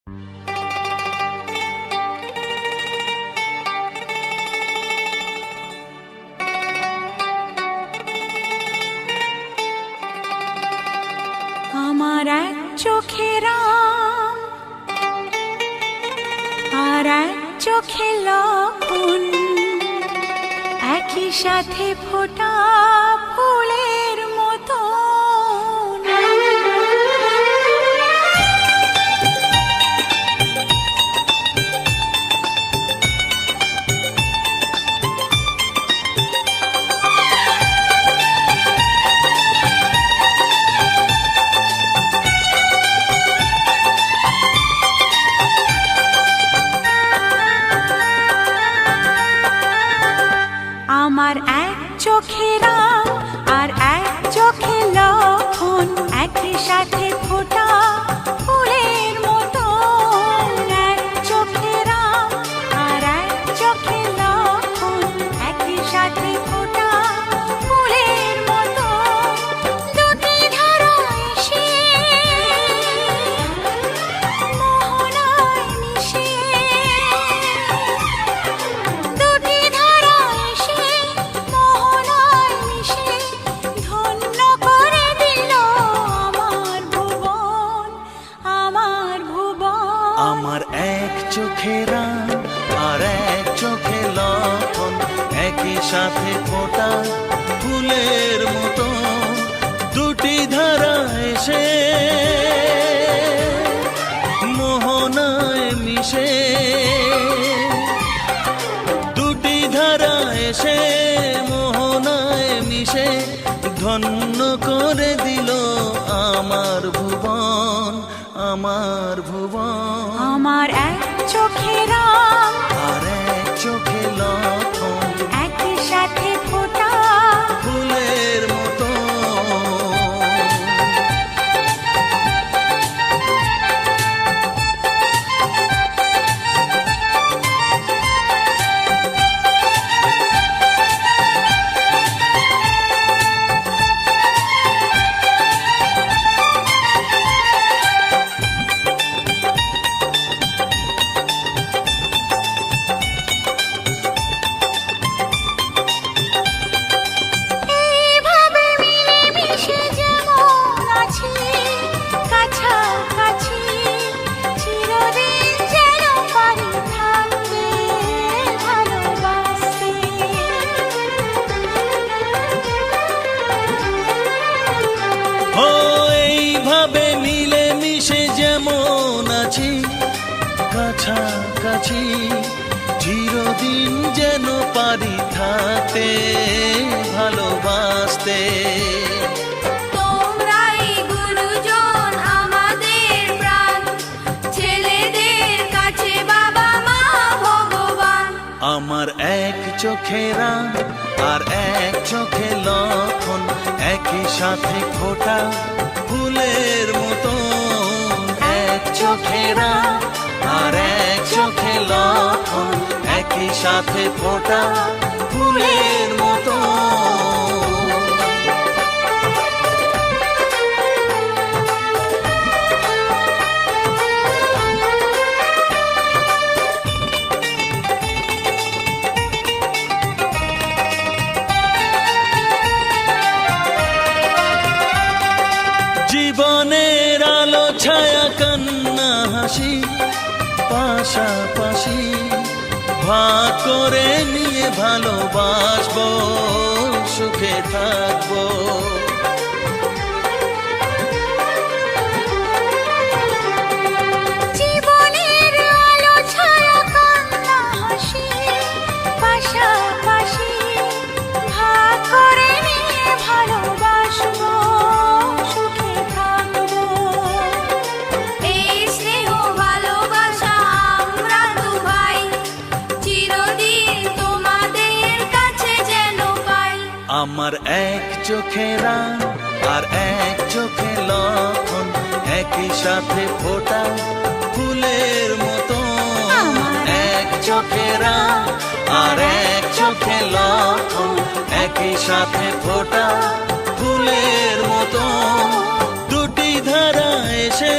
আমার এক চোখে রাম আর এক চোখে লক্ষণ, একই সাথে ফোটা ফুলের মতো। আমার এক চোখে রাম আর এক চোখে লক্ষণ, একই সাথে ফোটা ফুলের মতো। এক চোখে রাম আর এক চোখে লক্ষণ, একই সাথে ফোটা ফুলের মতো। দুটি ধারা এসে মোহনায় মিশে, দুটি ধারা এসে মোহনায় মিশে ধন্য করে দিল আমার ভুবন, আমার ভুবন। আমার এক চোখে রাম আর এক চোখে লক্ষণ, একই সাথে ফোটা ফুলের মতো। দুটি ধারা এসে মোহনায় মিশে, দুটি ধারা এসে মোহনায় মিশে ধন্য করে দিল আমার ভুবন, আমার ভুবন। আমার এক চোখে রাম আর এক চোখে লক্ষণ, একই সাথে ফোটা ফুলের মতো। এইভাবে মিলেমিশে যেমন আছি কাছাকাছি, চিরদিন যেন পারি থাকতে ভালোবাসতে। ও এইভাবে মিলে মিশে যেমন আছি কাছাকাছি, চিরদিন যেন পারি থাকতে ভালোবাসতে। তোমরাই গুরুজন আমাদের প্রাণ, ছেলেদের কাছে বাবা মা ভগবান। আমার এক চোখে রাম আর এক চোখে লক্ষণ, একই সাথে ফোটা ফুলের মতো। এক চোখে রাম আর এক চোখে লক্ষণ, একই সাথে ফোটা ফুলের মতো। জীবনের আলো ছায়া কান্না হাসি পাশাপাশি ভাগ করে নিয়ে ভালোবাসবো, সুখে থাকবো। জীবনের আলো ছায়া কান্না হাসি পাশাপাশি ভাগ করে নিয়ে ভালোবাসবো, সুখে থাকবো। এই স্নেহ ভালোবাসা আমরা দু ভাই, চিরদিন তোমাদের কাছে যেন পাই। আমার এক চোখে রাম আর এক চোখে লক্ষণ, একই সাথে ফোটা ফুলের মতো। এক চোখে রাম আর এক চোখে লক্ষণ, একই সাথে ফোটা ফুলের মতো। দুটি ধারা এসে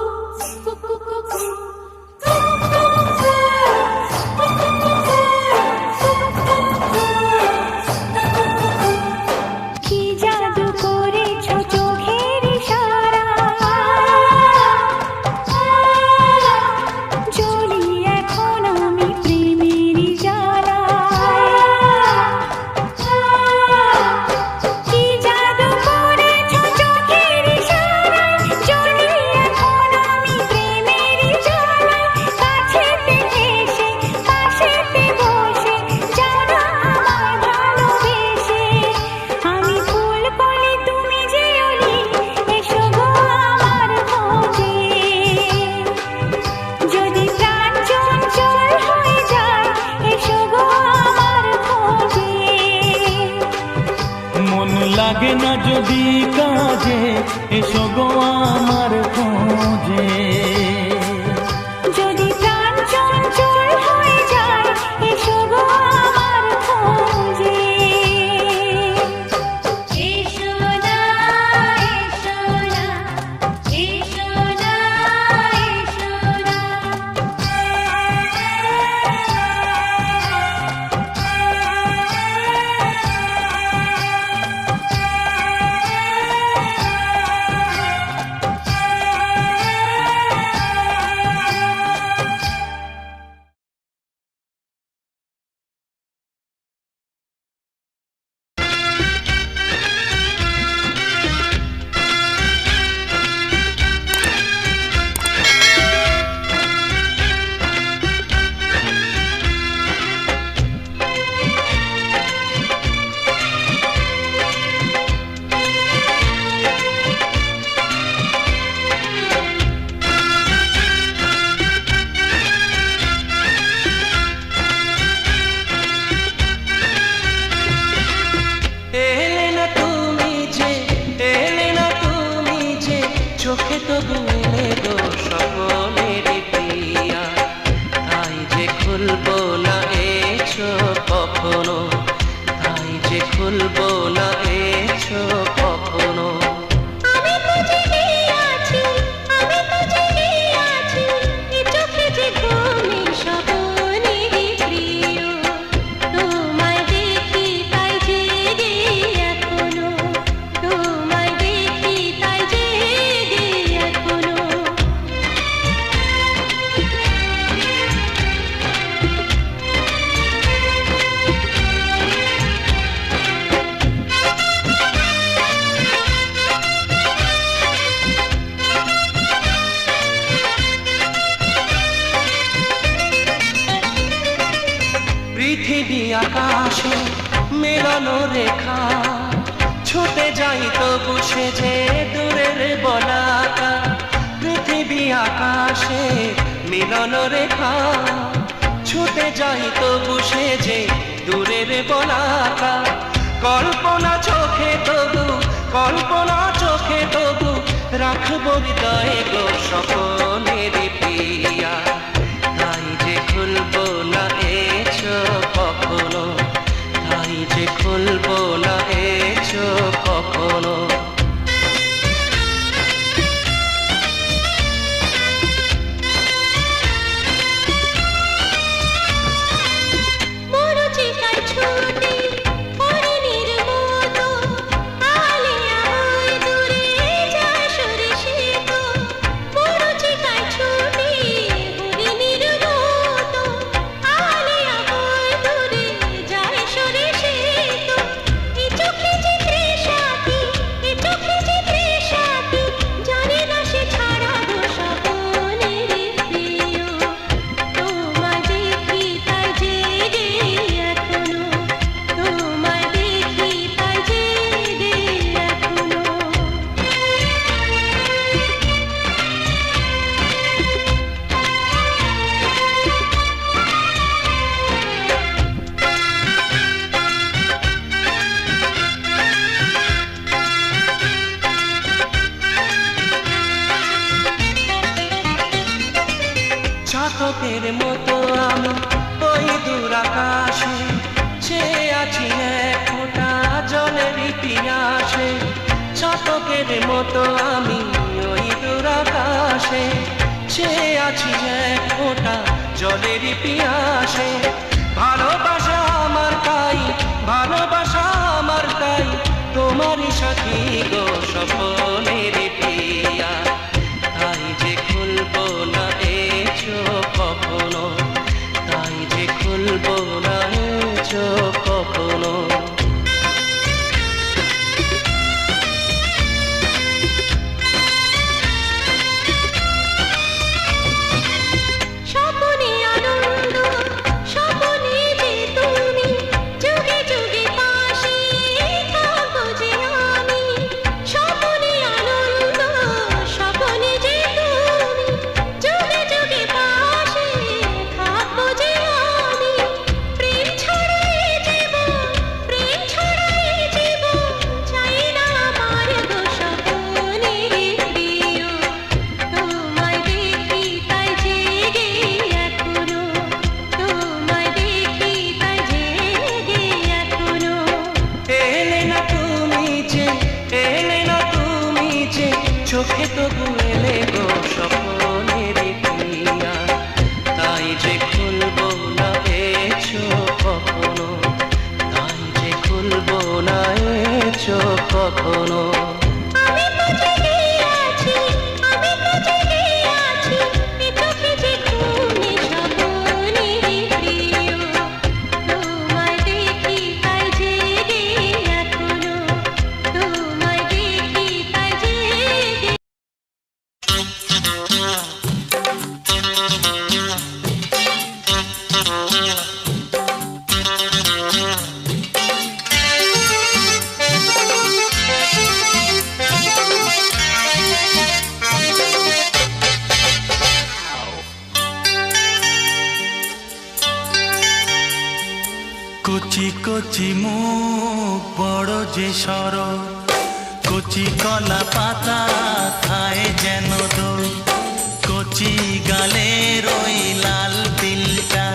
লাগে না যদি কাজে, এসো গো আমার খোঁজে। যদি প্রাণ চঞ্চল হয়ে যায়, এসো গো আমার খোঁজে। এসো না এসো না এসো না এসো না এলে না তুমি যে, এলে না তুমি যে, চোখে তবু এলে গো সকলের প্রিয়া। তাই যে খুলবো না এ চোখ কখনো, তাই যে খুলবো না এ চোখ কখনো। আমি তো জেগে আছি, আমি তো জেগে আছি, এ চোখে যে ঘুমে স্বপনেরই প্রিয়। তোমায় দেখি তাই জেগে এখনো, তোমায় দেখি তাই জেগে এখনো। পৃথিবী আকাশে মেলানো রেখা, ছুটে যাই তো বুঝে যে দূরের বলাকা। পৃথিবী আকাশে মিলনো রেখা, ছুটে যাই তো বুঝে যে দূরের বলাকা। কল্পনা চোখে তবু, কল্পনা চোখে তবু, রাখবো হৃদয়ে গো সকলের প্রিয়া। তাই যে খুলবো না এ চোখ কখনো, তাই যে খুলবো না এ চোখ কখনো। মরুচিকায় ছুটে হরিণীর মতো, আলিয়া হয়ে দূরে যায় সরিষিত। মরুচিকায় ছুটে হরিণীর মতো, আলিয়া হয়ে দূরে যায় সরিষিত। এ চোখে যে তৃষা কি, এ চোখে যে তৃষা কি, জানি না সে ছাড়া গো স্বপনেরই প্রিয়। তোমায় দেখি তাই জেগে এখনো, তোমায় দেখি তাই জেগে এখনো। চাতকের মতো আমি ওই দূর আকাশে, চেয়ে আছি এক ফোঁটা জলেরই পিয়াসে। চাতকের মতো আমি ওই দূর আকাশে, চেয়ে আছি এক ফোঁটা জলেরই পিয়াসে। ভালোবাসা আমার তাই, ভালোবাসা আমার তাই, তোমারই সাথী গো সকলের প্রিয়া। তাই যে খুলবো না এ চোখ কখনো, তাই যে খুলবো না এ চোখ কখনো। স্বপনে আনন্দ, স্বপনে যে তুমি, যুগে যুগে পাশে থাকো যে আমি। স্বপনে আনন্দ, তবু এলে গো স্বপ্নের পিয়া। তাই যে খুলবো না এ চোখ কখনো, তাই যে খুলবো না এ চোখ কখনো। আমি তো জেগে আছি, আমি তো জেগে আছি, এ চোখে যে তুমি স্বপনেরই প্রিয়। তোমায় দেখি তাই জেগে এখনো, তোমায় দেখি তাই জেগে। কচি কচি মুখ বড় যে সরল, কচি কলা পাতা খায় যেন দোল, কচি গালের ওই লাল তিলটা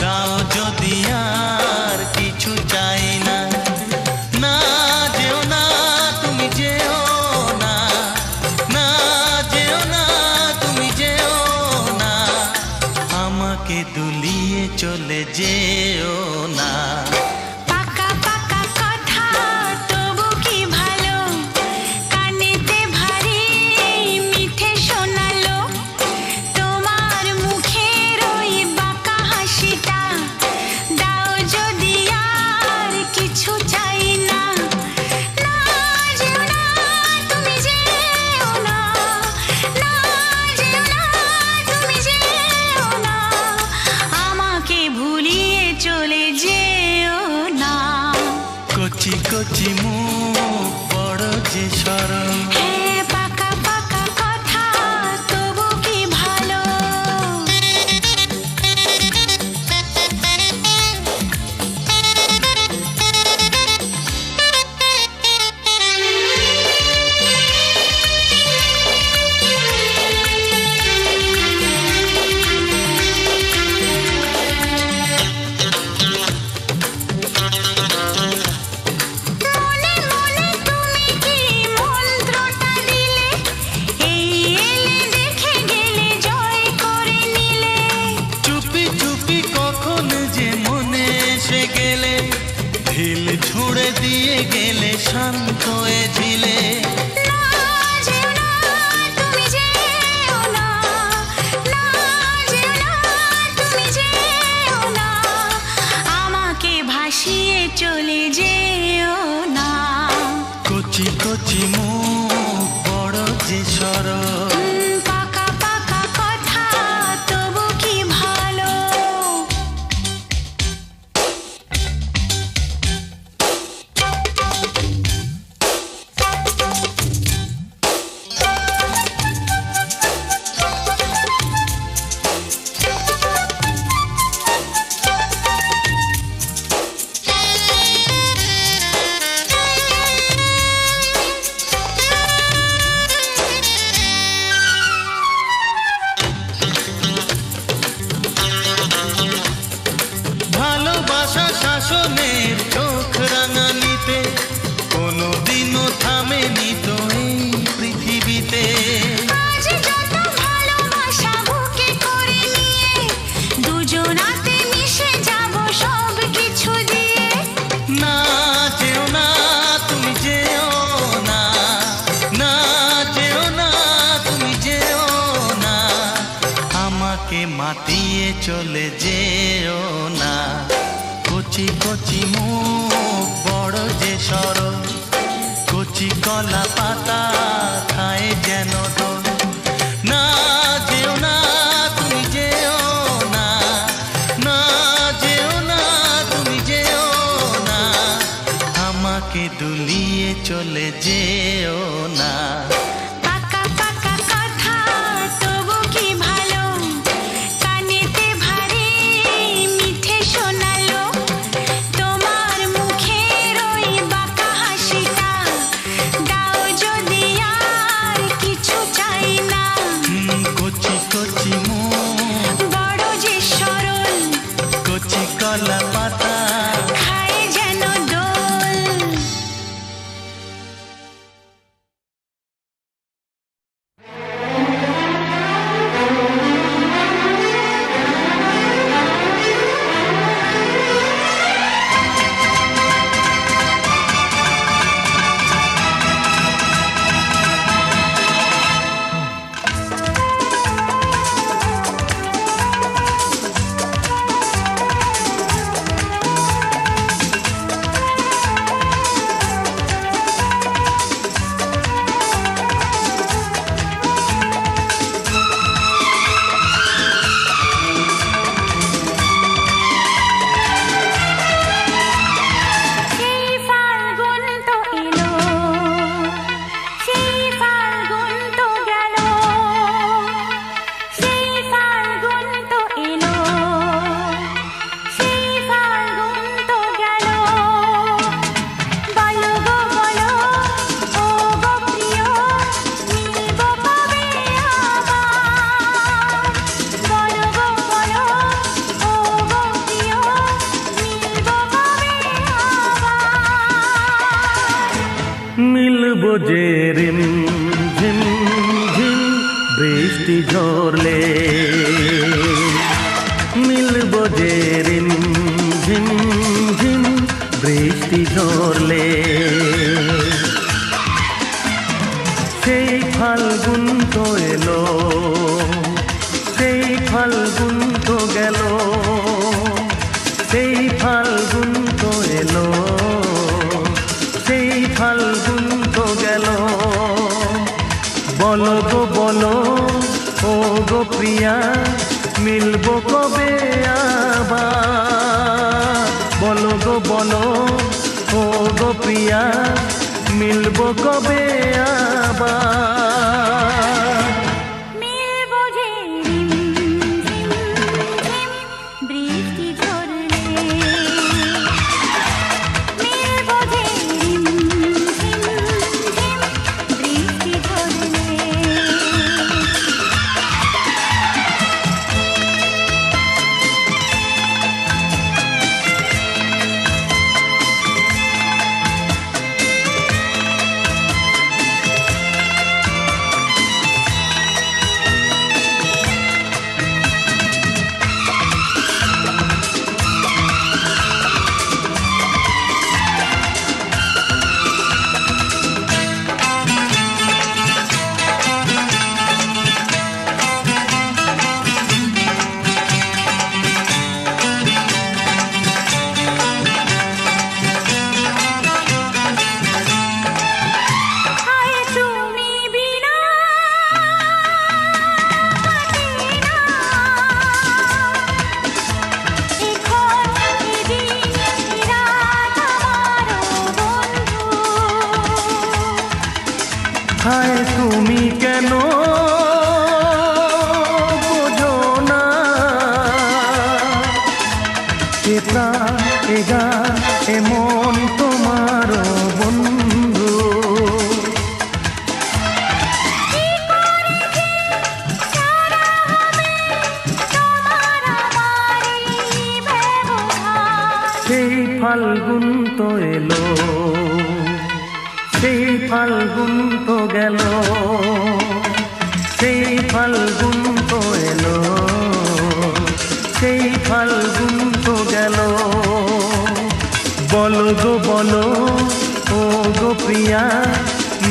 গাও যদি আর কিছু চাই না। না যেও না তুমি যেও না, না যেও না তুমি যেও না, আমাকে দুলিয়ে চলে যেও না। পাকা পাকা কথা তবু কি ভালো, কানেতে ভারী মিঠে শোনালো, তোমার মুখের ওই বাঁকা হাসিটা দাও যদি আর কিছু চাই না। না যেও না তুমি যেও না, না যেও না তুমি যেও না, আমাকে ভুলিয়ে চলে যেও না। কচি কচি মুখ বড় যে সরল, হ্যাঁ পাকা পাকা কথা তবু কি ভালো। মনে মনে তুমি কি মন্ত্রটা দিলে, এই এলে দেখে গেলে জয় করে নিলে। চুপি চুপি কখন যে মনে এসে গেলে, ঢিল ছুঁড়ে দিয়ে গেলে শান্ত এ ঝিলে। না যেও না তুমি যেও না, না যেও না তুমি যেও না, আমাকে ভাসিয়ে চলে যেও না। কচি কচি মুখ বড় যে সরল, পাকা পাকা কথা তবু কি ভালো। ভালোবাসা শাসনের চোখ রাঙানিতে কোনোদিনও থামেনি তো এই পৃথিবীতে। আজ যত ভালোবাসা বুকে করে নিয়ে, দুজনাতে মিশে যাব সব কিছু দিয়ে। না যেও না তুমি যেও না, না যেও না তুমি যেও না, আমাকে মাতিয়ে চলে যেও না। কচি কচি মুখ বড় যে সরল, কচি কলা পাতা খায় যেন দোল। না যেও না তুমি যেও না, না যেও না তুমি যেও না, আমাকে দুলিয়ে চলে যেও না। যে রিম ঝিম ঝিম বৃষ্টি ঝরলে, মিলবো যে রিম ঝিম ঝিম বৃষ্টি ঝরলে। সেই ফাল্গুন তো এলো, সেই ফাল্গুন তো গেল, সেই ফাল্গুন তো এলো, সেই ফাল্গুন তো গেল। বলো গো বলো ও গো প্রিয়া, মিলবো কবে আবার? বলো গো বলো ও গো প্রিয়া, মিলবো কবে আবার? মিলবো যে রিম ঝিম ঝিম বৃষ্টি ঝরলে, মিলবো যে রিম ঝিম ঝিম বৃষ্টি ঝরলে। হায় তুমি বিনা কাটে না এখন এদিন রাত আমারও বন্ধু। হায় তুমি কেন বোঝো না, এ প্রাণ এ গান এ মন তোমারও বন্ধু। কি করে যে সারা হবে তোমার আমার এই ব্যবহার। সেই ফাল্গুন তো এলো, সেই ফাল্গুন তো গেল, সেই ফাল্গুন তো এলো, সেই ফাল্গুন তো গেল। বলো গো বলো ও গো প্রিয়া,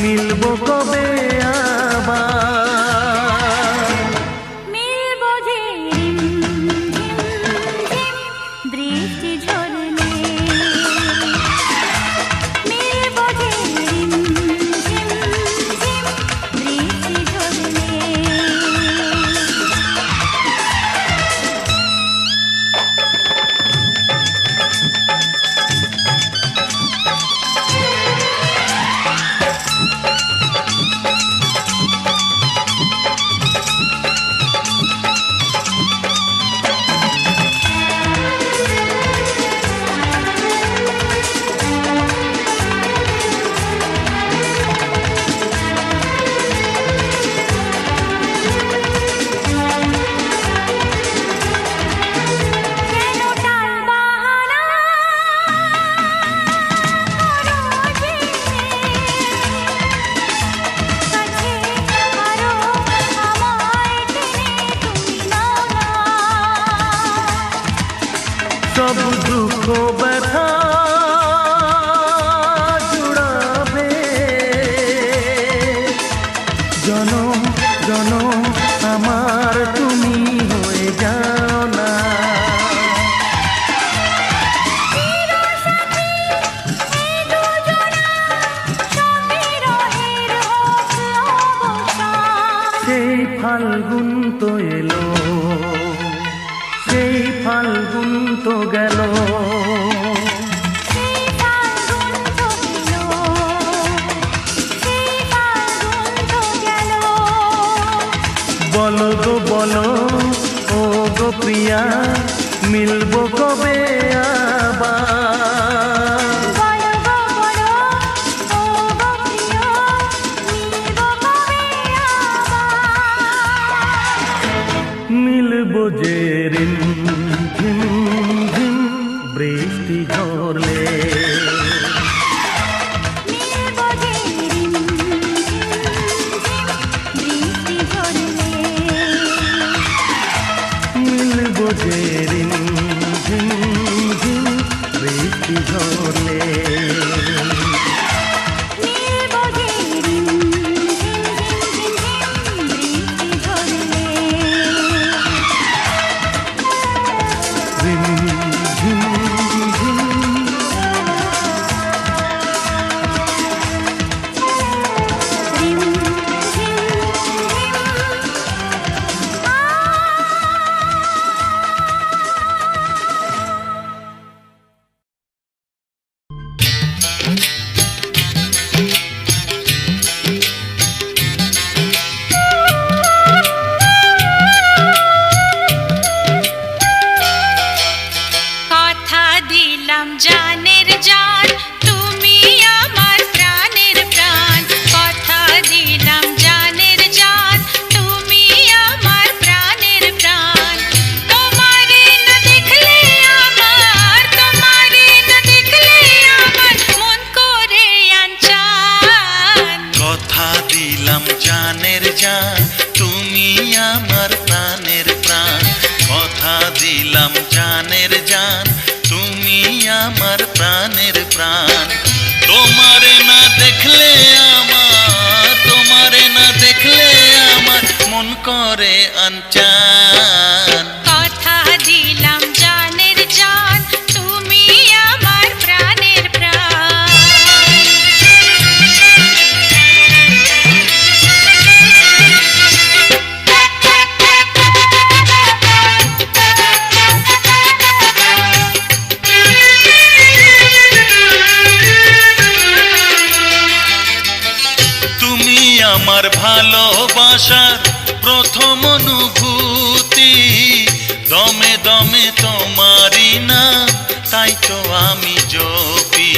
মিলবো কবে আবার? মিলবো যে রিম ঝিম ঝিম বৃষ্টি ঝরলে, মিলবো যে রিম ঝিম ঝিম বৃষ্টি ঝরলে। কেন টালবাহানা করো যে, কাছে আরো আমায় টেনে তুমি নাও না। সব দুঃখ ব্যথা জুড়াবে, জনম জনম আমার তুমি হয়ে যাও না। চিরসাথী এই দুজনা, সবিরহের হোক অবসান। সেই ফাল্গুন তো এলো, সেই ফাল্গুন তো গেল, সেই ফাল্গুন তো এলো, সেই ফাল্গুন তো গেল। বলো গো বলো ও গো প্রিয়া, মিলবো কবে আবার? বলো গো বলো ও গো প্রিয়, মিলবো কবে আবার? মিলবো যে রিম ঝিম ঝিম বৃষ্টি ঝরলে, মিলবো যে রিম বৃষ্টি ঝরলে। নীল বোঝে রিম ঝিম ঝিম ঝিম ঝিম বৃষ্টি ঝরলে। ঝিম ঝিম ঝিম রিম ঝিম ঝিম কথা দিলাম জানের জান তুমি আমার প্রাণের প্রাণ কথা দিলাম জানের জান তুমি আমার প্রাণের প্রাণ তোমারে না দেখলে আমার মন করে আনচান কথা দিলাম জানের জান তুমি আমার প্রাণের প্রাণ কথা দিলাম জানের জান তুমি আমার প্রাণের প্রাণ তোমারে না দেখলে আমার মন করে আনচান কথা দিলাম জানের জান তুমি আমার প্রাণের প্রাণ তুমি আমার ভালোবাসার প্রথম অনুভূতি দমে দমে তোমারই না তাই তো আমি জপি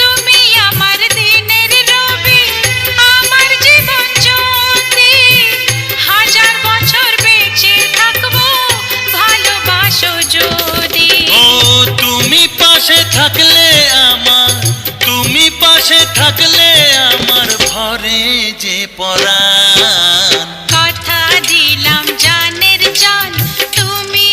তুমি আমার দিনের রবি আমার জীবন জ্যোতি হাজার বছর বেঁচে থাকবো ভালোবাসো যদি ও তুমি পাশে থাকলে আমার ভরে যে পরাণ কথা দিলাম জানের জান তুমি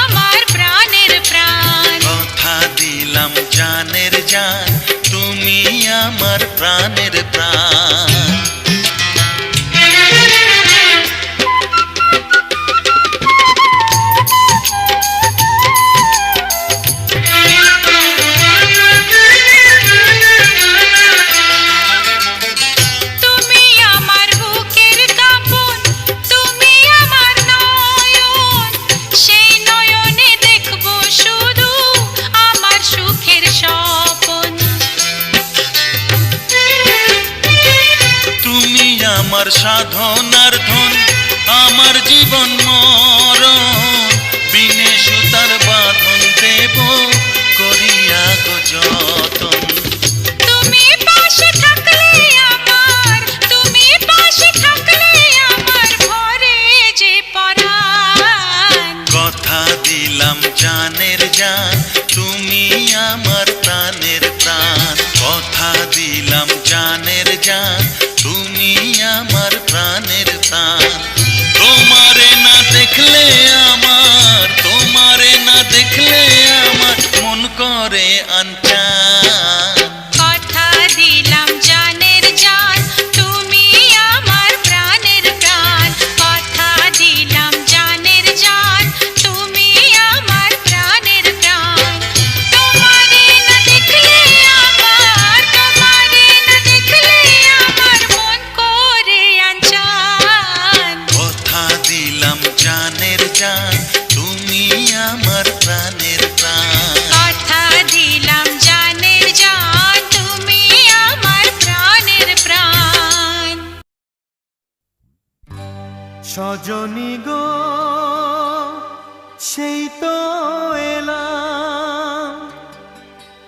আমার প্রাণের প্রাণ কথা দিলাম জানের জান তুমি আমার প্রাণের প্রাণ তুমি আমার বুকের কাঁপন তুমি আমার নয়ন সেই নয়নে দেখবো শুধু আমার সুখের স্বপন তুমি আমার সাধনার ধন আমার জীবন মরণ বিনে সুতার বাঁধন দেব করিয়া গো যতন তুমি পাশে থাকলে আমার ভরে যে পরাণ কথা দিলাম জানের জান তুমি আমার প্রাণের প্রাণ কথা দিলাম জানের জান তুমি আমার প্রাণের প্রাণ তোমারে না দেখলে আমার মন করে আনচান কথা দিলাম জানের জান তুমি আমার প্রাণের প্রাণ কথা দিলাম জানের জান তুমি আমার প্রাণের প্রাণ তোমারে না দেখলে আমার মন করে আনচান কথা দিলাম জানের জান তুমি আমার প্রাণের প্রাণ কথা দিলাম জানের জান তুমি আমার প্রাণের প্রাণ সজনী গো সেই তো এলাম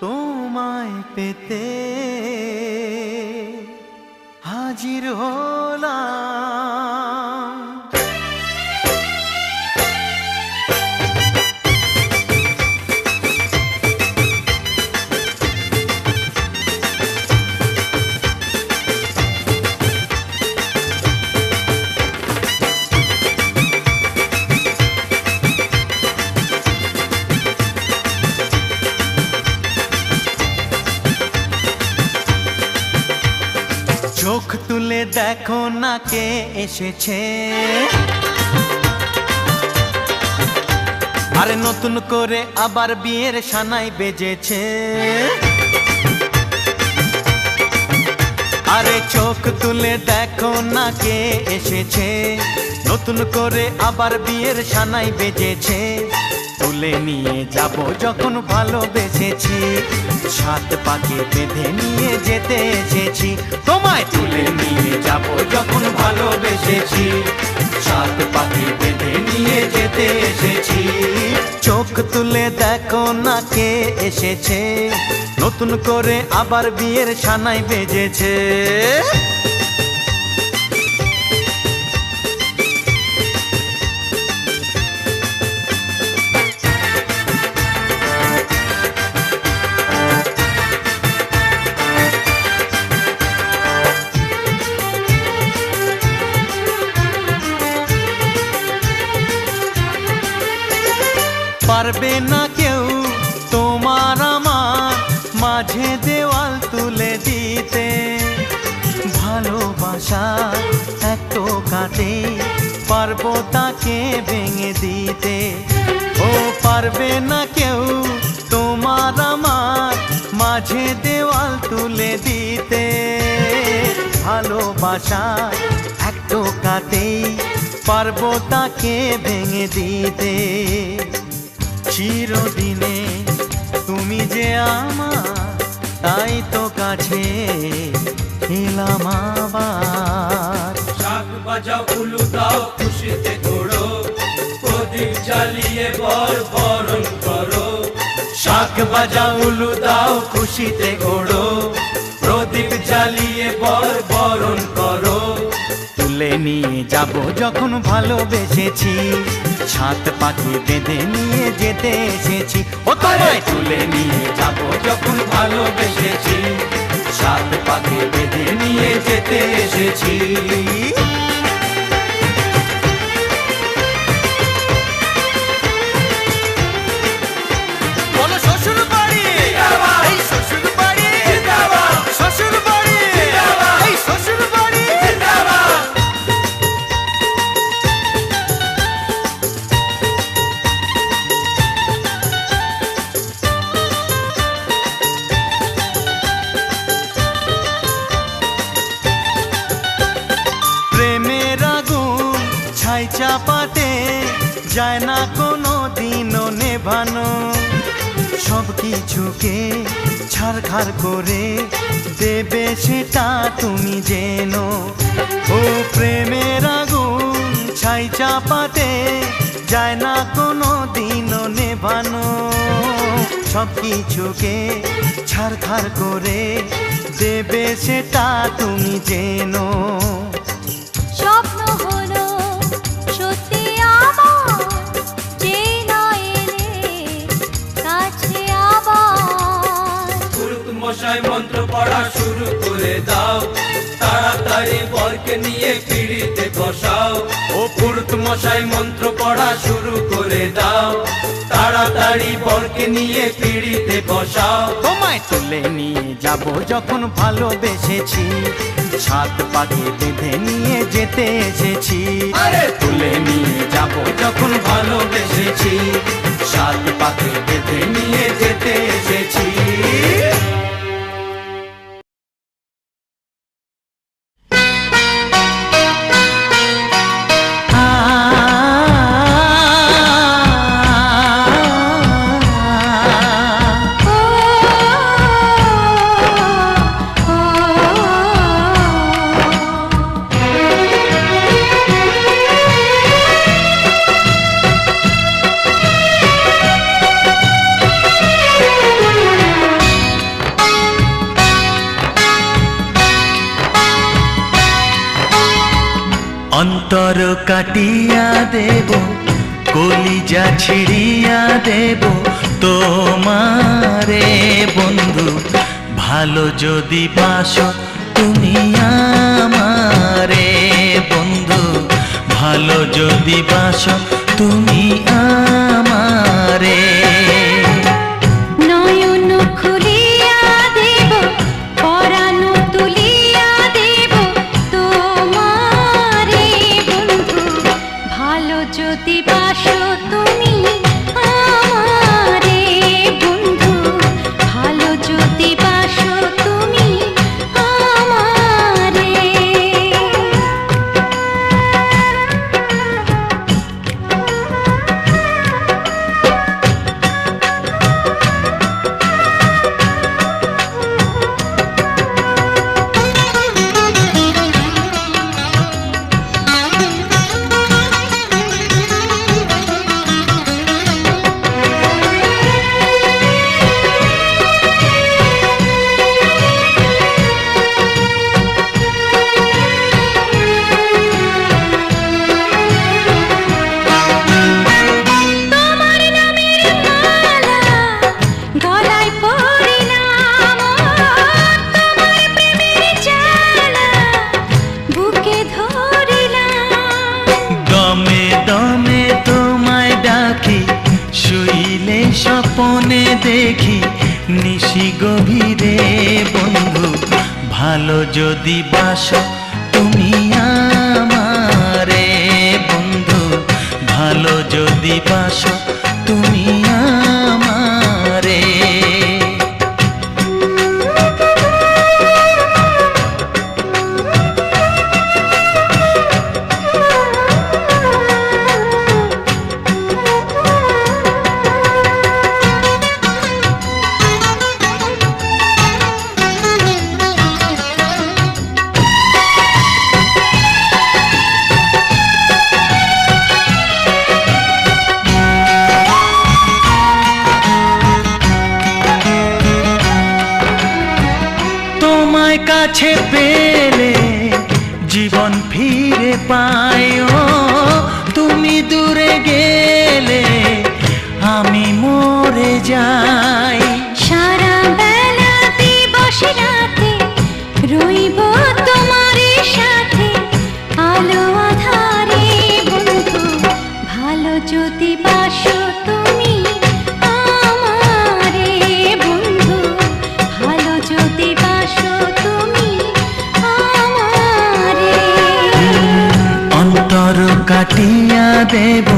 তোমায় পেতে হাজির হলাম। তুলে দেখো না কে এসেছে, আরে নতুন করে আবার বিয়ের সানাই বেজেছে। আরে চোখ তুলে দেখো না কে এসেছে, নতুন করে আবার বিয়ের সানাই বেজেছে। তুলে নিয়ে যাব যখন ভালোবেসেছি, সাত পাকে বেঁধে নিয়ে যেতে এসেছি। তোমায় তুলে নিয়ে যাব যখন ভালোবেসেছি, সাত পাকে বেঁধে নিয়ে যেতে এসেছি। চোখ তুলে দেখো না কে এসেছে, নতুন করে আবার বিয়ের সানাই বেজেছে। পারবে না কেউ তোমার আমার মাঝে দেওয়াল তুলে দিতে, ভালোবাসা এত কাটে পারবো তাকে ভেঙে দিতে। ও পারবে না কেউ তোমার আমার মাঝে দেওয়াল তুলে দিতে, ভালোবাসা একটু কাটে পারবো তাকে ভেঙে দিতে। চিরদিনে তুমি যে আমার, তাই তো কাছে এলাম আবার। শাক বাজাও উলু দাও খুশিতে ঘোড়ো, প্রদীপ জ্বালিয়ে বর বরণ করো। শাক বাজাও উলু দাও খুশিতে ঘোড়ো, প্রদীপ জ্বালিয়ে বর বরণ করো। তুলে নিয়ে যাব যখন ভালোবেসেছি, সাত পাখি বেঁধে নিয়ে যেতে এসেছি। ও তোমায় তুলে নিয়ে যাব যখন ভালোবেসেছি, সাত পাখি বেঁধে নিয়ে যেতে এসেছি। বলো শ্বশুর বাড়ি, এই শ্বশুর বাড়ি, শ্বশুর বাড়ি, এই শ্বশুর বাড়ি। প্রেমের আগুন ছাই চাপাতে যায় না কোনো দিনও নেভানো, সব কিছুকে ছারখার করে দেবে সেটা তুমি জেনো। ও প্রেমের আগুন ছাই চাপাতে যায় না কোনো দিনও নেভানো, সব কিছুকে ছারখার করে দেবে সেটা তুমি জেনো। স্বপ্ন হলো সত্যি আমার, যে না এলে কাছে আবার। পুরুত মশাই মন্ত্র পড়া শুরু করে দাও, তাড়াতাড়ি বরকে নিয়ে পিড়িতে বসাও। ও পুরুত মশাই মন্ত্র পড়া শুরু করে দাও, তাড়াতাড়ি বরকে নিয়ে পিড়িতে বসাও। তোমায় তুলে নিয়ে যাব যখন ভালোবেসেছি, সাত পাকে বেঁধে নিয়ে যেতে এসেছি। আরে তুলে নিয়ে যাব যখন ভালোবেসেছি, সাত পাকে বেঁধে নিয়ে যেতে এসেছি। অন্তর কাটিয়া দেব, কলিজা ছিড়িয়া দেব তোমারে বন্ধু, ভালো যদি বাসো তুমি আমারে বন্ধু, ভালো যদি বাসো তুমি আমারে। নয়ন খুলিয়া দেব, পরাণ তুলিয়া দেব, দিলে স্বপনে দেখি নিশি গভীরে বন্ধু ভালো যদি বাসো তুমি আমারে বন্ধু ভালো যদি বাসো তুমি আমারে তোমায় কাছে পেলে জীবন ফিরে পাই ও তুমি দূরে গেলে আমি মরে যাই সারা বেলা দিবস রাতে রইব তোমার সাথে আলো আধারে বন্ধু ভালো যদি বাসো তুমি আমারে বন্ধু ভালো যদি বাসো তুমি আমারে অন্তর কাটিয়া দেব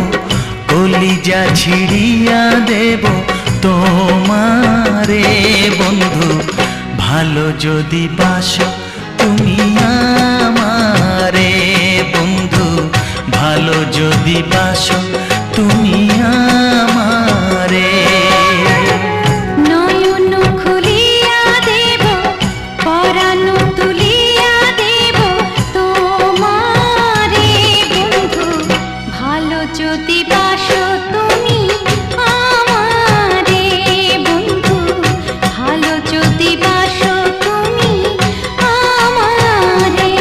কলিজা ছিড়িয়া দেব তোমারে বন্ধু ভালো যদি বাসো তুমি আমারে বন্ধু ভালো যদি বাসো তুমি আমারে নয়ন খুলিয়া দেব পরাণ তুলিয়া দেব তোমারে বন্ধু ভালো যদি বাসো তুমি আমারে বন্ধু ভালো যদি বাসো তুমি আমারে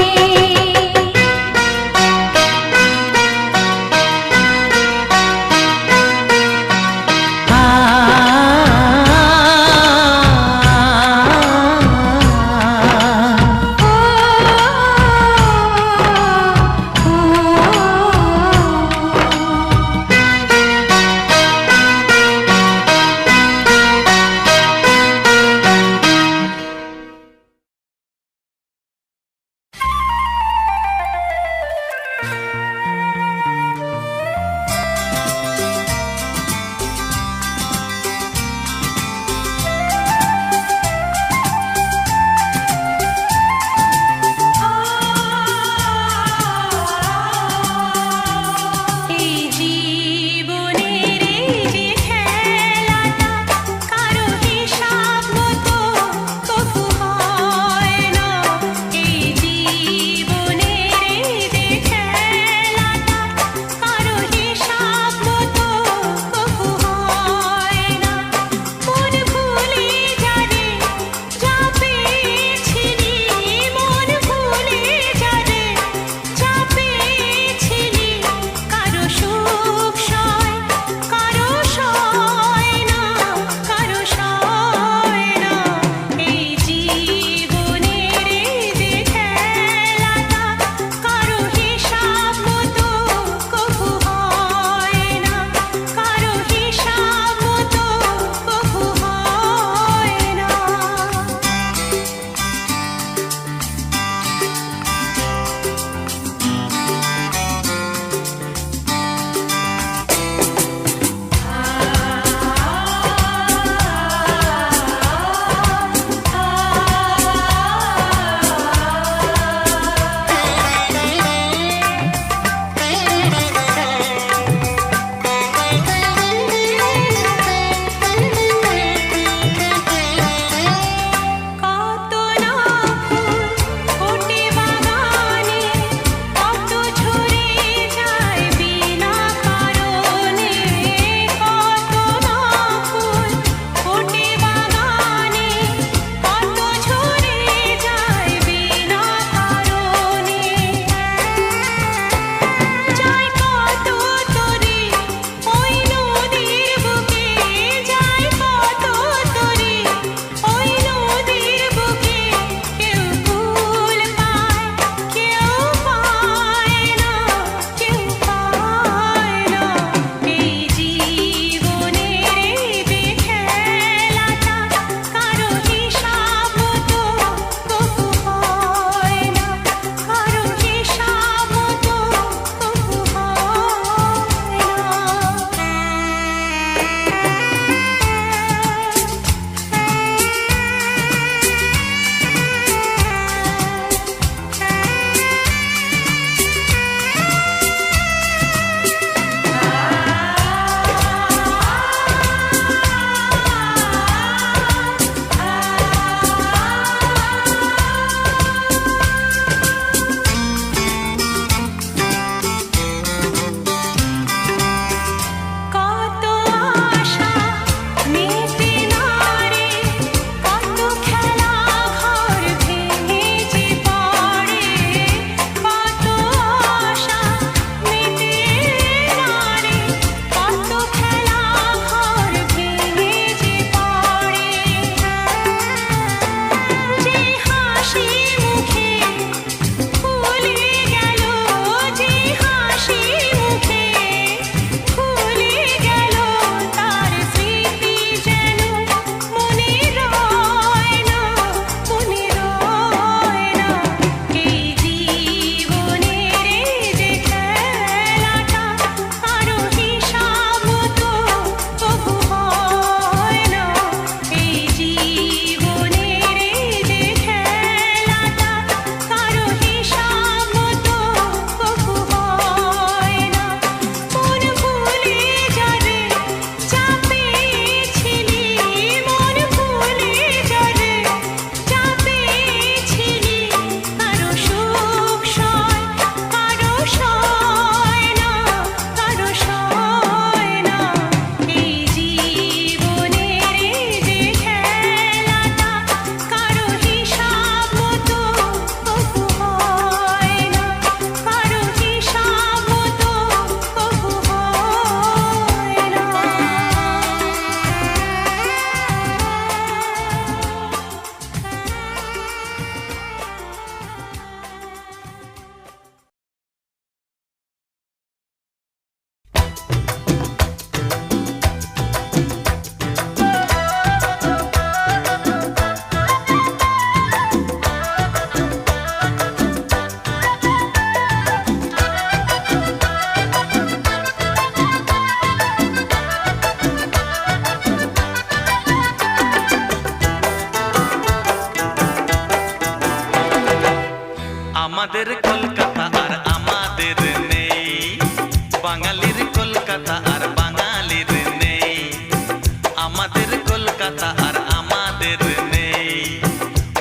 কলকাতা আর আমাদের নেই,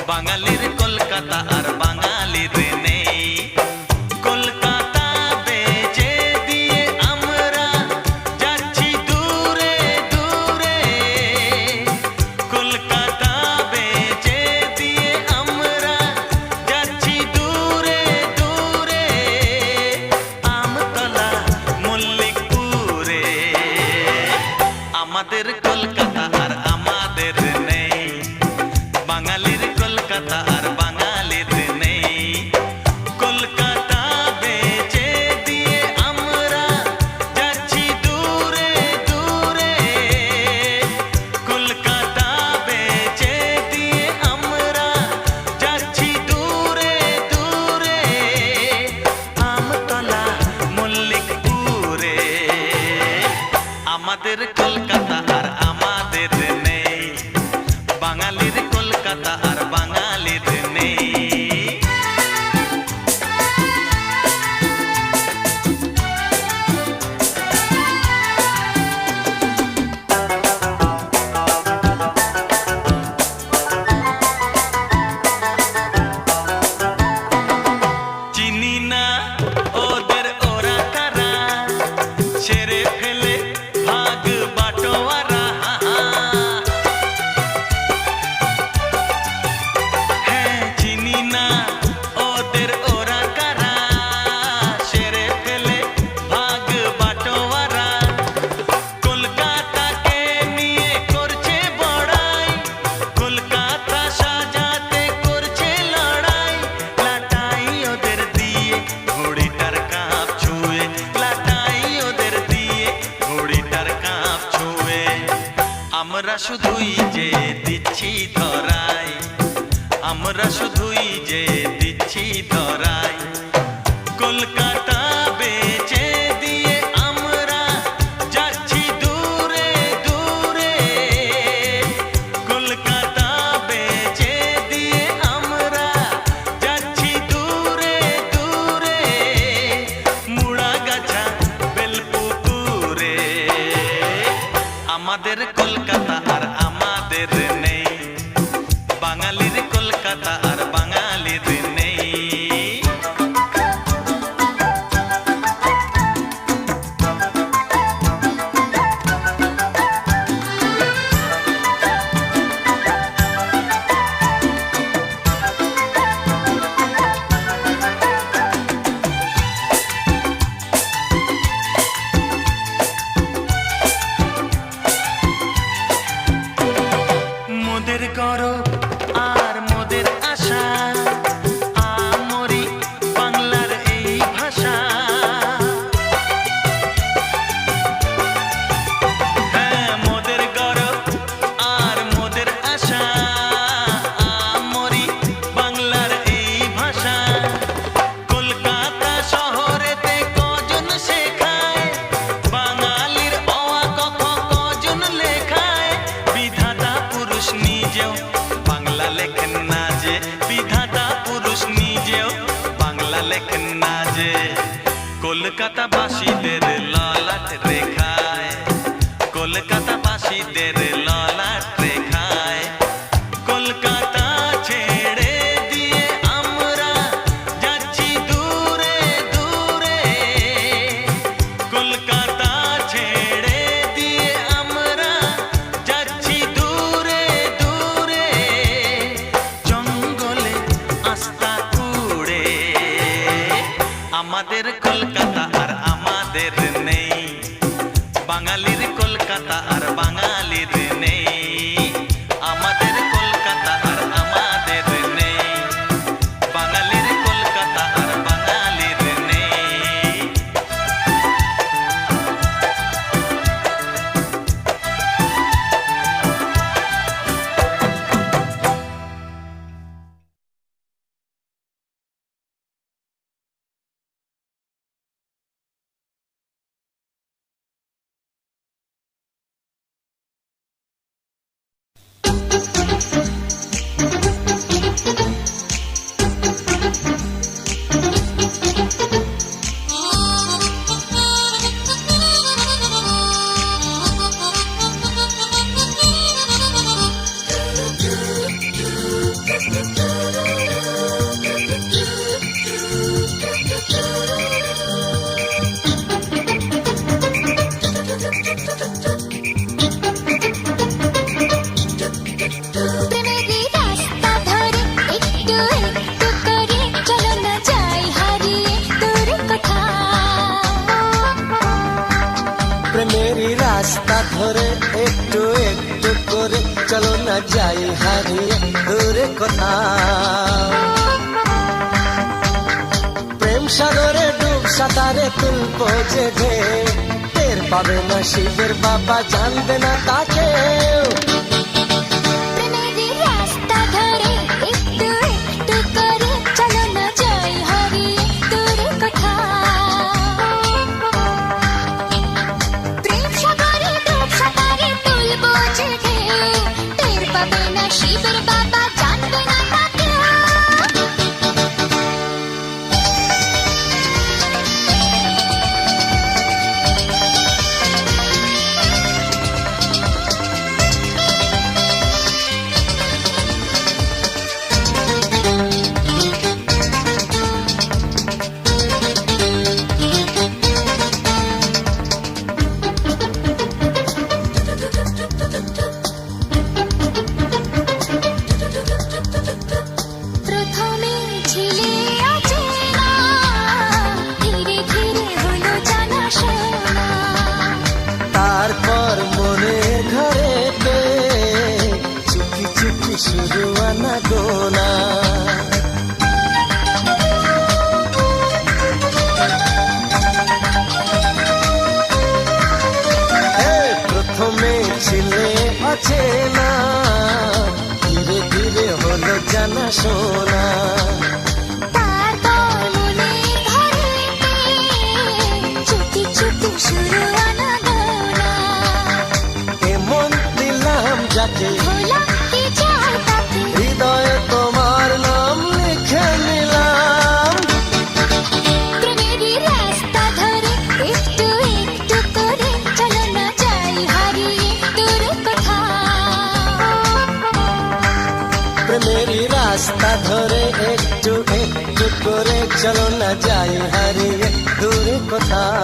বাঙালির কলকাতা আর বাঙালির নেই। কলকাতা বেচে দিয়ে আমরা যাচ্ছি দূরে দূরে, কলকাতা বেচে দিয়ে আমরা যাচ্ছি দূরে দূরে, আমতলা মল্লিকপুরে। আমাদের কলকাতা আর আমাদের নেই, বাঙালির কলকাতা আর বাঙালির নেই। কলকাতা বেচে দিয়ে আমরা যাচ্ছি দূরে দূরে, কলকাতা বেচে দিয়ে আমরা যাচ্ছি দূরে দূরে, আমতলা মল্লিকপুরে। আমাদের কলকাতা আর আমাদের নেই, বাঙালির কলকাতা আর বাঙালির নেই। চিনি না ওদের ওরা কারা, ছেড়ে ফেলে ভাগ বাটোয়ারা। হ্যাঁ চিনি না ওদের ওরা কারা, ছেড়ে ফেলে ভাগ বাটোয়ারা। কলকাতাকে নিয়ে করছে বড়াই, কলকাতা সাজাতে করছে লড়াই। লাটাই ওদের দিয়ে ঘড়িটার কাপ ছুঁয়ে, লাটাই ওদের দিয়ে ঘড়িটার কাপ ছুঁয়ে। আমরা শুধুই যে দিচ্ছি ধরাই, আমরা শুধুই যে দিচ্ছি ধরাই। কলকাতা বেচে দিয়ে আমরা যাচ্ছি দূরে দূরে, কলকাতা বেচে দিয়ে আমরা যাচ্ছি দূরে দূরে, মুড়াগাছা বেলপুকুরে। আমাদের কলকাতা আর আমাদের নেই, বাঙালির কলকাতা আর বাঙালির নেই। একটু একটু করে চলো না যাই হারিয়ে দূরে কোথাও। প্রেম সাগরে ডুব সাঁতারে তুলবো যে ঢেউ, টের পাবে না শিবের বাবা, জানবে না তাকে। প্রেমের রাস্তা ধরে একটু একটু করে চলো না যাই হারিয়ে দূরে কোথাও। প্রেম সাগরে ডুব সাঁতারে তুলবো যে ঢেউ, টের পাবে না শিবের বাবা, জানবে না তাকে। প্রথমে ছিলে অচেনা, ধীরে ধীরে হলো জানাশোনা। তারপর মনের ঘরেতে চুপি চুপি শুরু আনা গোনা। প্রথমে ছিলে অচেনা, ধীরে ধীরে হলো জানাশোনা। তারপর মনের ঘরেতে চুপি চুপি শুরু আনাগোনা। এমন দিলাম যাকে ভোলা কি চাই তাকে, হৃদয়ে তোমার নাম লিখে নিলাম। প্রেমেরই রাস্তা ধরে একটু একটু করে চলো না যাই হারিয়ে দূরে কোথাও। প্রেমেরই রাস্তা ধরে একটু একটু করে চলো না যাই হারিয়ে দূরে কোথাও।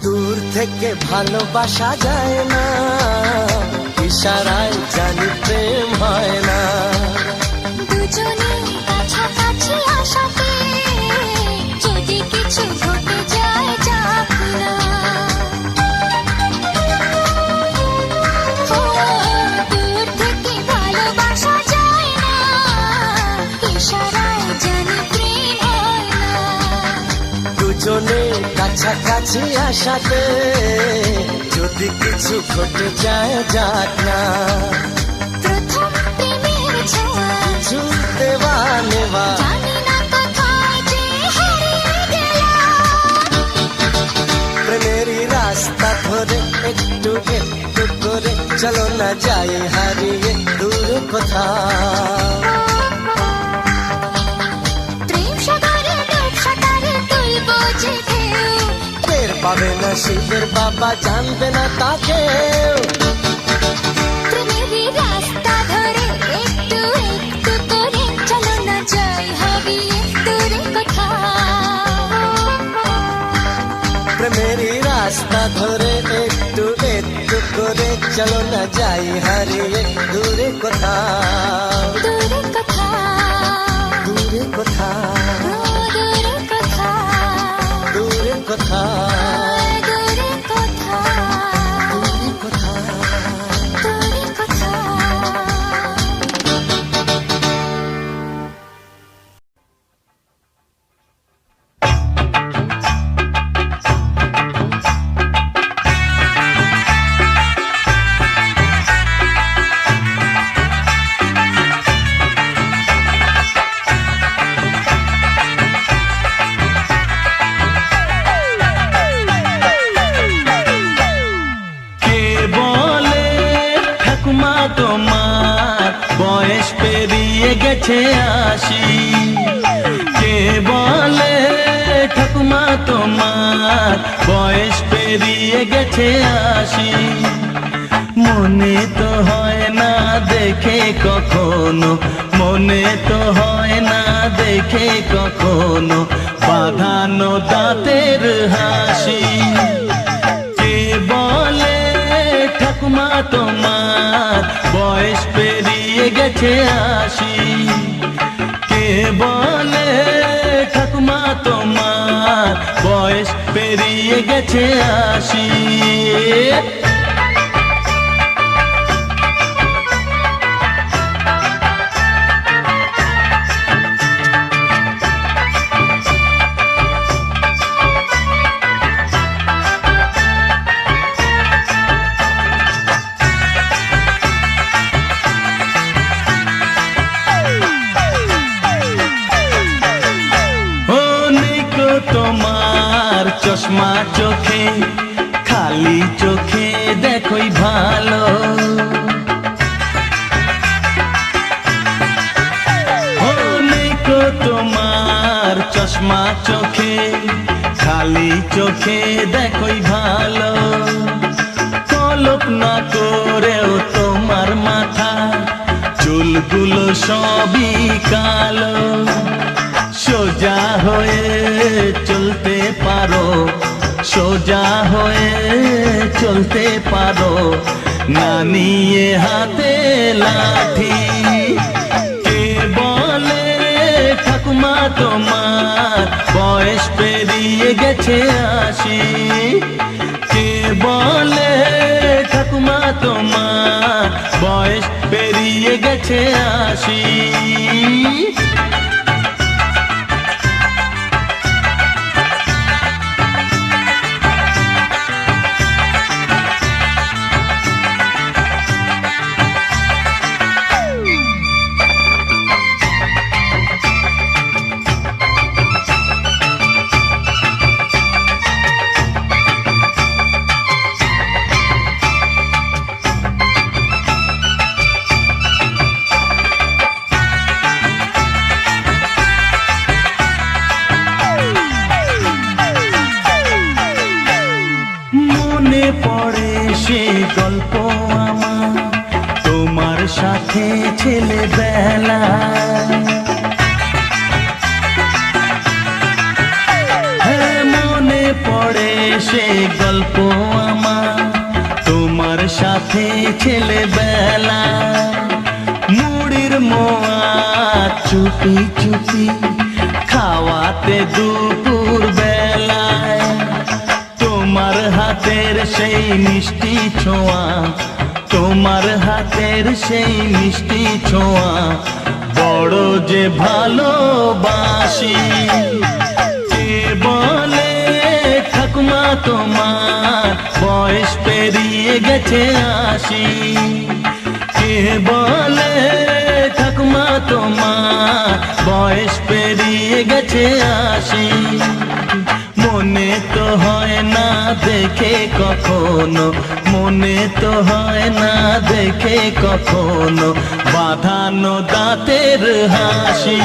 দূর থেকে ভালোবাসা যায় না, ইশারায় জানি প্রেম হয় না। দুজনে কাছাকাছি আসাতে যদি কিছু ঘটে যায় যাক না। ও, দূর থেকে ভালোবাসা যায় না, ইশারায় জানি প্রেম হয় না। দুজনে কাছাকাছি আসাতে যদি কিছু ঘটে যায় যাক না। প্রথম প্রেমের ছোঁয়া, কিছু দেওয়া নেওয়া, জানি না কোথায় যে হারিয়ে গেলাম। প্রেমেরই রাস্তা ধরে একটু একটু করে চলো না যাই হারিয়ে দূরে কোথাও। প্রেম সাগরে ডুব সাঁতারে তুলবো যে ঢেউ, টের পাবে না শিবের বাবা, জানবে না তাকে। প্রেমেরই রাস্তা ধরে একটু একটু করে চলো না যাই হারিয়ে দূরে কোথাও। প্রেমেরই রাস্তা ধরে একটু একটু করে চলো না যাই হারিয়ে দূরে কোথাও। দূরে কোথাও, দূরে কোথাও, ও দূরে কোথাও, দূরে কোথাও, দূরে কোথাও, দূরে কোথাও। দূরে কোথাও। গেছে আসি, কে বলে ঠাকুমা তোমার বয়স পেরিয়ে গেছে আসি, মনে তো হয় না দেখে কখনো, মনে তো হয় না দেখে কখনো বাঁধানো দাঁতের হাসি। কে বলে ঠাকুমা তোমার বয়স পেরিয়ে গেছে 80? কে বলে ঠাকুমা তোমার বয়স পেরিয়ে গেছে 80? তোমার চশমা চোখে, খালি চোখে দেখোই ভালো। তোমার চশমা চোখে, খালি চোখে দেখোই ভালো। কল্পনা করেও তোমার মাথা চুলগুলো সবই কালো। সোজা হয়ে চলতে পারো, সোজা হয়ে চলতে পারো, না নিয়ে হাতে লাঠি। কে বলে ঠাকুমা তোমার বয়স পেরিয়ে গেছে 80? কে বলে ঠাকুমা তোমার বয়স পেরিয়ে গেছে 80? মনে পড়ে সে গল্প আমার তোমার সাথে ছেলেবেলা। হ্যাঁ, মনে পড়ে সে গল্প আমার তোমার সাথে ছেলেবেলা। মুড়ির মোয়া চুপি চুপি খাওয়াতে দুপুর বেলায়। তোমার হাতের সেই মিষ্টি ছোঁয়া, তোমার হাতের সেই মিষ্টি ছোঁয়া বড় যে ভালোবাসি। কে বলে ঠাকুমা তোমার বয়স পেরিয়ে গেছে 80? কে বলে ঠাকুমা তোমার বয়স পেরিয়ে গেছে 80? মনে তো হয় না দেখে কখনো, মনে তো হয় না দেখে কখনো বাঁধানো দাঁতের হাসি।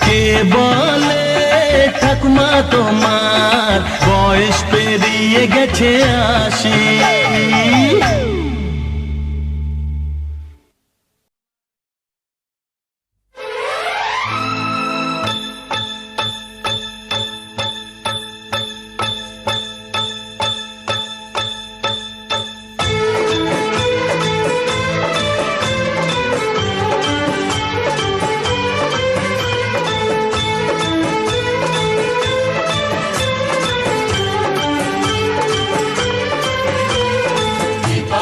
কে বলে ঠাকুমা তোমার বয়স পেরিয়ে গেছে 80? দীপা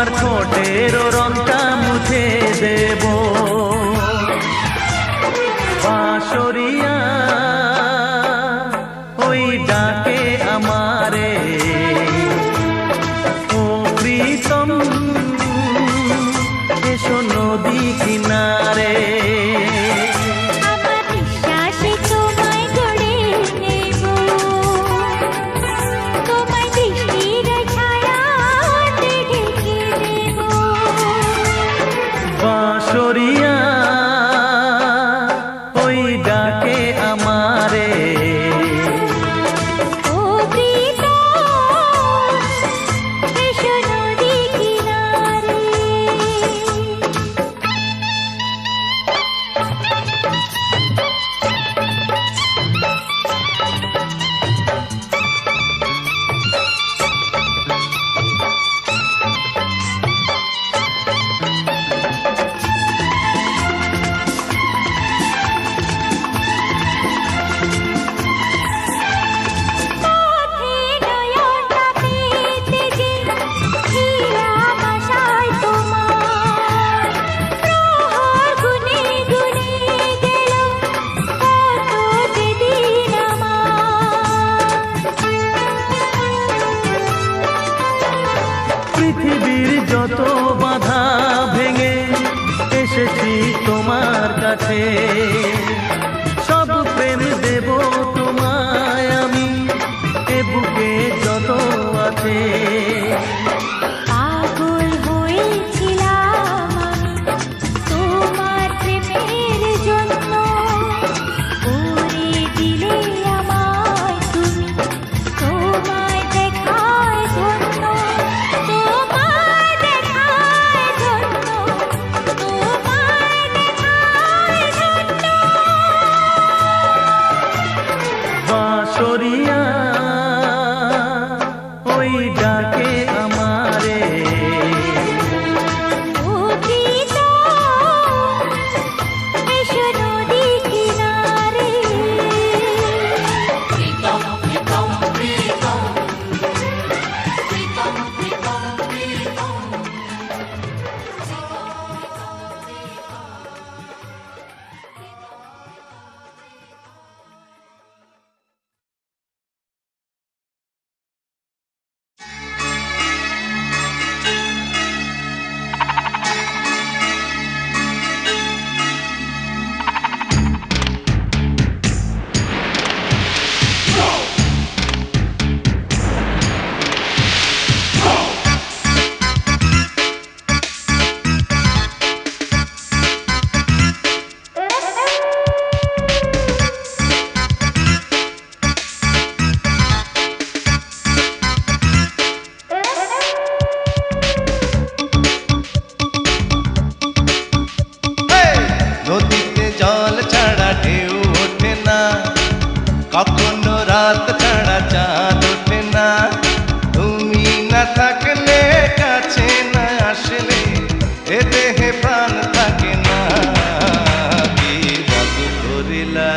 তোমার ঠোঁটের রংটা মুছে দেব। বাঁশরিয়া ওই ডাকে আমারে, ও প্রীতম এসো নদী কিনারে। আমার বিশ্বাসে তোমায় গড়ে নেব, তোমায় দৃষ্টির ছায়াতে ঢেকে দেব। বাঁশরিয়া ওই ডাকে আমারে, ও প্রীতম এসো নদী কিনারে। পথে নয়নটা পেতে যে ছিলাম আশায় তোমার, প্রহর গুনে গুনে গেল কত যে দিন আমার। পৃথিবীর যত বাধা ভেঙে এসেছি তোমার কাছে, সব প্রেম দেব তোমায় আমি, এ বুকে যত আছে। পাগল হয়েছিলাম আমি তোমার প্রেমের জন্য, করে দিলে আমায় তুমি তোমায় দেখায় ধন্য, তোমায় দেখায় ধন্য, তোমায় দেখায় ধন্য। বাঁশরিয়া ওই ডাকে আমারে, ও প্রীতম এসো নদী কিনারে। নদীতে জল ছাড়া ঢেউ ওঠে না, কখনো রাত ছাড়া চাঁদ ওঠে না। তুমি না থাকলে, কাছে না আসলে, এ দেহে প্রাণ থাকে না। কি জাদু করিলা,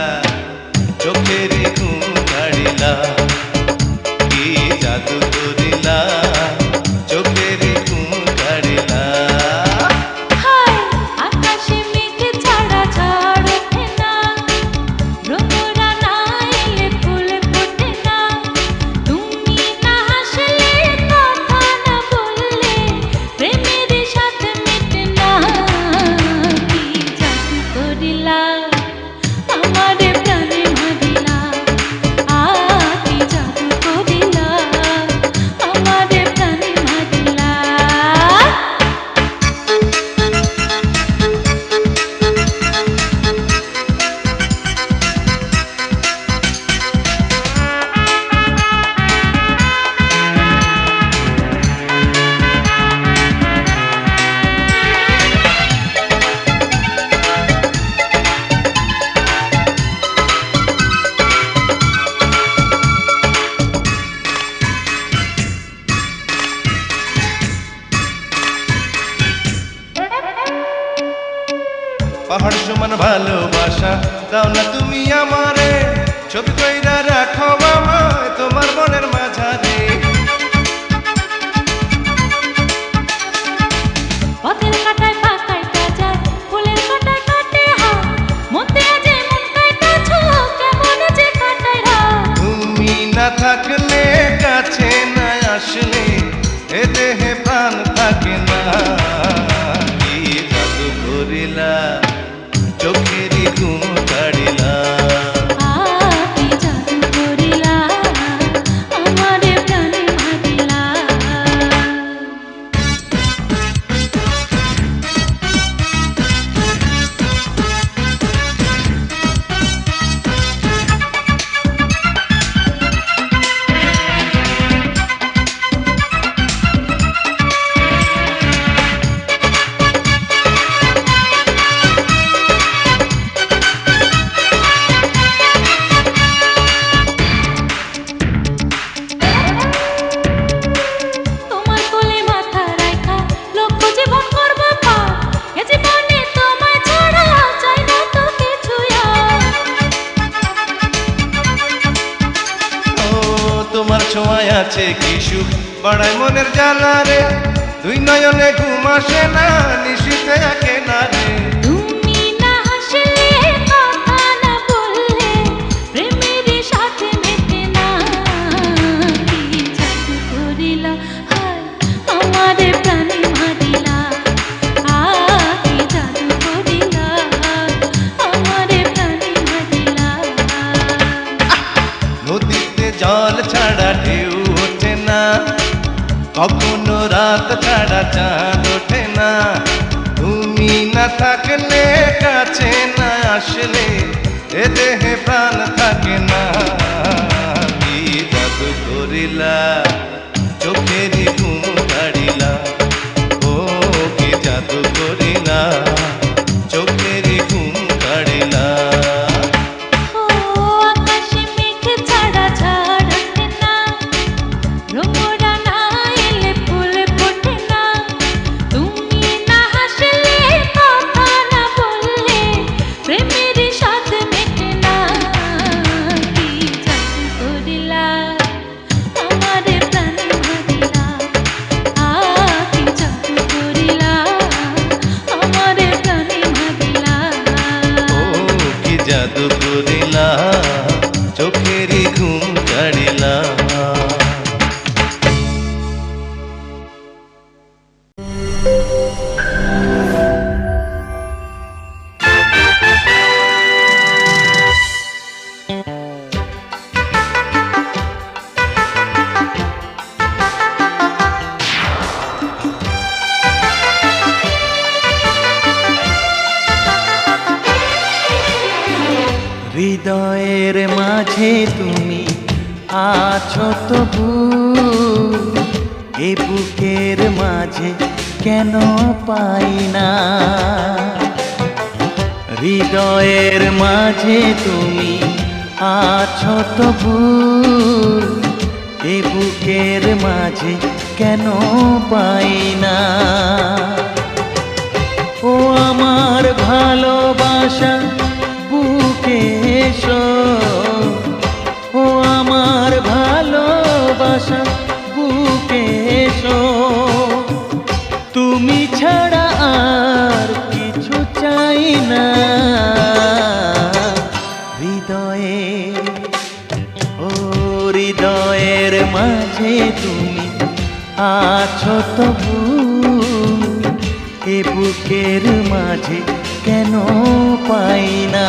চোখের ঘুম কাড়িলা, কি জাদু করিলা, চোখের ঘুম কাড়িলা। হায় আকাশে মেঘ ছাড়া ঝড় ওঠে না, ভ্রমরা না এলে ফুল ফোটে না। তুমি না হাসলে, কথা না বললে, প্রেমের সাথ মেটে না। কি জাদু করিলা, আমারে প্রাণে মারিলা। কি জাদু করিলা, আমারে প্রাণে মারিলা। পাহাড় সমান ভালোবাসা দাও না তুমি আমারে, ছবি কইরা রাখো আমায় তোমার মনের মাঝারে। আসলে এ দেহে প্রাণ থাকে না। কি জাদু করিলা চোখেরই ঘুম কাড়িলা। কি জাদু করিলা আমারে প্রাণে মারিলা। তোমার কোলে মাথা রাখা লক্ষ জীবন করব পার। এ জীবনে তোমায় ছাড়া চাই না তো কিছু আর। ও তোমার ছোঁয়ায় আছে কি সুখ বাড়ায় মনের জ্বালা রে। দুই নয়নে ঘুম আসে না নিশীথে একে না রে। তুমি না হাসলে কথা না বললে প্রেমের সাথে মেটে না। কি জাদু করিলা হায় আমারে প্রাণে মারিলা। কি জাদু করিলা আমারে প্রাণে মারিলা। নদীতে জল ছাড়া ঢেউ ওঠে না, কখনো রাত ছাড়া চাঁদ ওঠে না। তুমি না থাকলে কাছে না আসলে এ দেহে প্রাণ থাকে না। কি জাদু করিলা চোখেরই ঘুম কাড়িলা। ও কি জাদু করিলা চোখেরই ঘুম কাড়িলা। ও আকাশে মেঘ ছাড়া ঝড় ওঠে না, ভ্রমরা না এলে ফুল ফোটে না। তুমি না হাসলে কথা না বললে প্রেমের স্বাদ মেটে না। কি জাদু করিলা আমারে প্রাণে মারিলা। কি জাদু করিলা আমারে প্রাণে মারিলা। ও কি জাদু করিলা চোখেরই ঘুম কাড়িলা। হৃদয়ের মাঝে তুমি আছো তবু, এ বুকের মাঝে কেন পাই না। হৃদয়ের মাঝে তুমি আছো তবু, এ বুকের মাঝে কেন পাই না। ও আমার ভালোবাসা বুকে এসো, ও আমার ভালোবাসা বুকে এসো। তুমি ছাড়া আর কিছু চাই না। হৃদয়ে ও হৃদয়ের মাঝে তুমি আছো তবু, এ বুকের মাঝে কেন পাই না।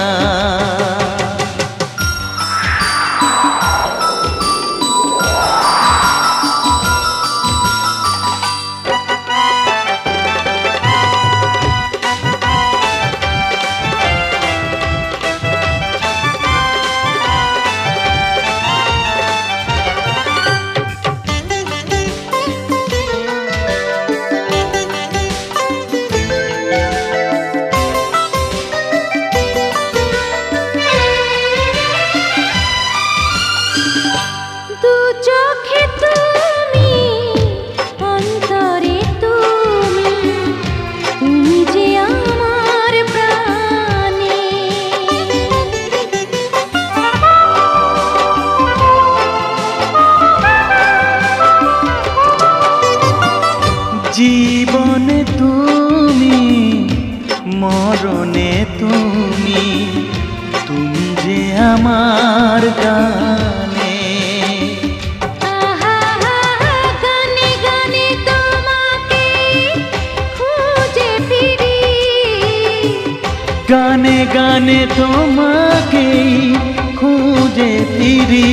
জীবনে তুমি, মরণে তুমি, তুমি যে আমার গানে। আহা গানে তোমাকেই খুঁজে ফিরি।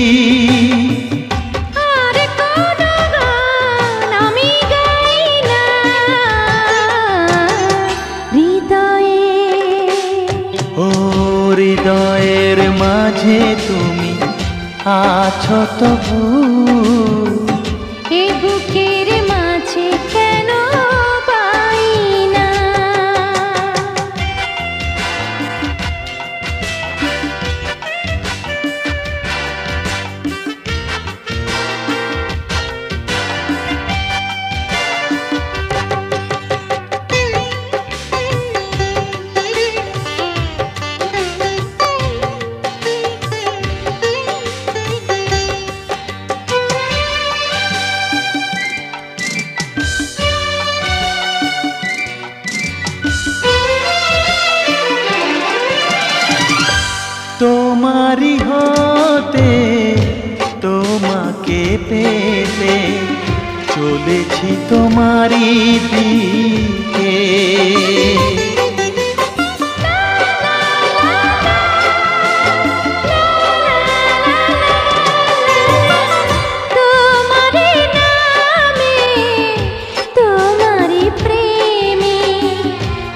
আর কোনো গান আমি গাই না হৃদয়ে। ও হৃদয়ের মাঝে তুমি আছো তবু, এ বুকের মাঝে কেন পাই না। তোমারই হতে তোমাকে পেতে চলেছি তোমারই দিকে। তোমারি নামে তোমারি প্রেমে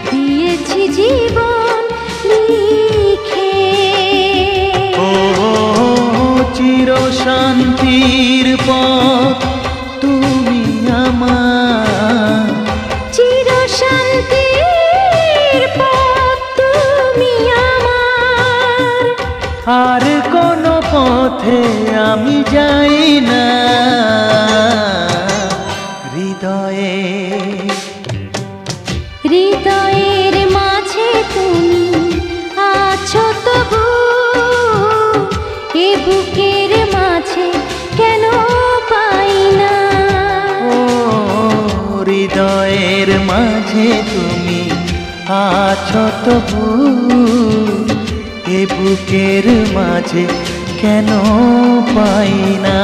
দিয়েছি জীবন লিখে। ও চির শান্তির পথ তুমি আমার, চির শান্তির পথ তুমি আমার। আর কোনো পথে আমি যাই না হৃদয়ে। হৃদয়ের মাঝে তুমি আছো তবু, এ বুকের মাঝে কেন পাই না। ও হৃদয়ের মাঝে তুমি আছো তবু, এ বুকের মাঝে কেন পাই না।